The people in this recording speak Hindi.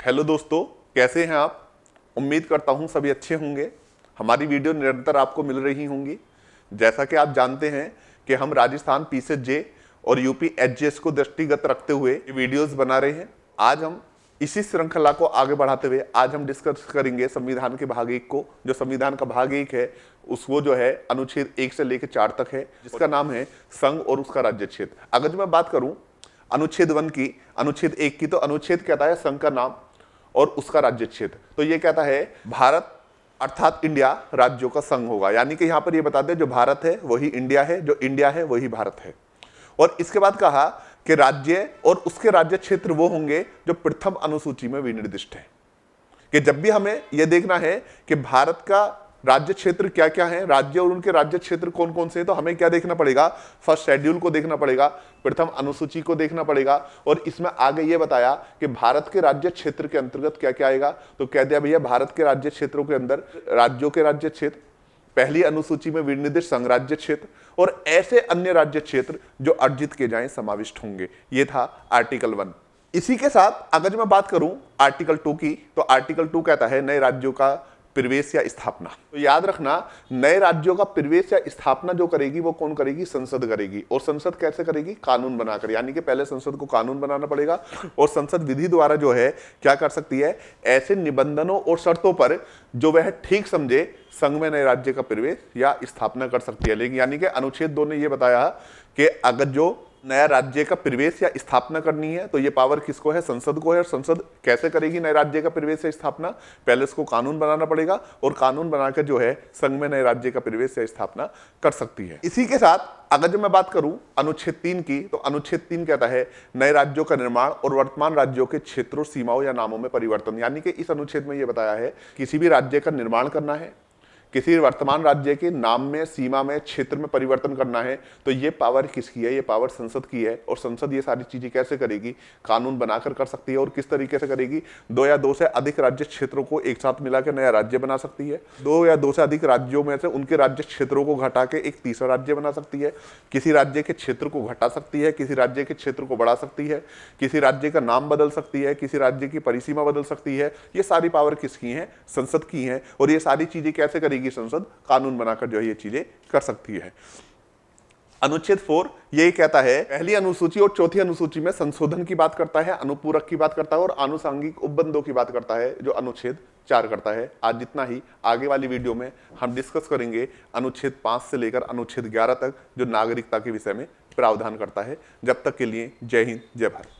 हेलो दोस्तों, कैसे हैं आप। उम्मीद करता हूं सभी अच्छे होंगे। हमारी वीडियो निरंतर आपको मिल रही होंगी। जैसा कि आप जानते हैं कि हम राजस्थान पीसीजे और यूपी एचजीएस को दृष्टिगत रखते हुए वीडियोस बना रहे हैं। आज हम इसी श्रृंखला को आगे बढ़ाते हुए आज हम डिस्कस करेंगे संविधान के भाग 1 को। जो संविधान का भाग 1 है उसको जो है अनुच्छेद 1 से लेकर 4 तक है, जिसका नाम है संघ और उसका राज्य क्षेत्र। अगर जो मैं बात करूं अनुच्छेद 1 की, अनुच्छेद 1 की, तो अनुच्छेद कहता है संघ का नाम और उसका राज्य क्षेत्र। तो ये कहता है भारत अर्थात इंडिया राज्यों का संघ होगा, यानी कि यहां पर ये बताते हैं जो भारत है वही इंडिया है, जो इंडिया है वही भारत है। और इसके बाद कहा कि राज्य और उसके राज्य क्षेत्र वो होंगे जो प्रथम अनुसूची में विनिर्दिष्ट है। कि जब भी हमें यह देखना है कि भारत का राज्य क्षेत्र क्या क्या है, राज्य और उनके राज्य क्षेत्र कौन कौन से हैं, तो हमें क्या देखना पड़ेगा, फर्स्ट शेड्यूल को देखना पड़ेगा, प्रथम अनुसूची को देखना पड़ेगा। और इसमें आगे ये बताया कि भारत के राज्य क्षेत्र के अंतर्गत क्या क्या आएगा। तो कह दिया भैया भारत के राज्य क्षेत्रों के अंदर राज्यों के राज्य क्षेत्र, पहली अनुसूची में विनिर्दिष्ट संघ राज्य क्षेत्र और ऐसे अन्य राज्य क्षेत्र जो अर्जित किए जाएं समाविष्ट होंगे। ये था आर्टिकल 1। इसी के साथ अगर मैं बात करूं आर्टिकल 2 की, तो आर्टिकल 2 कहता है नए राज्यों का प्रवेश या स्थापना। तो याद रखना, नए राज्यों का प्रवेश या स्थापना जो करेगी वो कौन करेगी, संसद करेगी। और संसद कैसे करेगी, कानून बनाकर, यानी कि पहले संसद को कानून बनाना पड़ेगा और संसद विधि द्वारा जो है क्या कर सकती है, ऐसे निबंधनों और शर्तों पर जो वह ठीक समझे संघ में नए राज्य का प्रवेश या स्थापना कर सकती है। लेकिन यानी कि अनुच्छेद 2 ने यह बताया कि अगर जो नया राज्य का प्रवेश या स्थापना करनी है तो ये पावर किसको है, संसद को है। और संसद कैसे करेगी नए राज्य का प्रवेश या स्थापना, पहले इसको कानून बनाना पड़ेगा और कानून बनाकर जो है संघ में नए राज्य का प्रवेश या स्थापना कर सकती है। इसी के साथ अगर जो मैं बात करूं अनुच्छेद 3 की, तो अनुच्छेद 3 कहता है नए राज्यों का निर्माण और वर्तमान राज्यों के क्षेत्रों, सीमाओं या नामों में परिवर्तन। यानी कि इस अनुच्छेद में यह बताया है किसी भी राज्य का निर्माण करना है, किसी वर्तमान राज्य के नाम में, सीमा में, क्षेत्र में परिवर्तन करना है, तो ये पावर किसकी है, ये पावर संसद की है। और संसद ये सारी चीजें कैसे करेगी, कानून बनाकर कर सकती है। और किस तरीके से करेगी, 2 या 2 से अधिक राज्य क्षेत्रों को एक साथ मिलाकर नया राज्य बना सकती है। 2 या 2 से अधिक राज्यों में से उनके राज्य क्षेत्रों को घटा के एक तीसरा राज्य बना सकती है। किसी राज्य के क्षेत्र को घटा सकती है, किसी राज्य के क्षेत्र को बढ़ा सकती है, किसी राज्य का नाम बदल सकती है, किसी राज्य की परिसीमा बदल सकती है। ये सारी पावर किसकी है, संसद की है। और ये सारी चीजें कैसे करेगी संसद, कानून बनाकर जो है ये चीजें कर सकती है। अनुच्छेद 4 यही कहता है, पहली अनुसूची और चौथी अनुसूची में संशोधन की बात करता है, अनुपूरक की बात करता है और आनुषंगिक उपबंधों की बात करता है, जो अनुच्छेद 4 करता है। आज जितना ही, आगे वाली वीडियो में हम डिस्कस करेंगे अनुच्छेद 5 से लेकर अनुच्छेद 11 तक, जो नागरिकता के विषय में प्रावधान करता है। जब तक के लिए जय हिंद, जय भारत।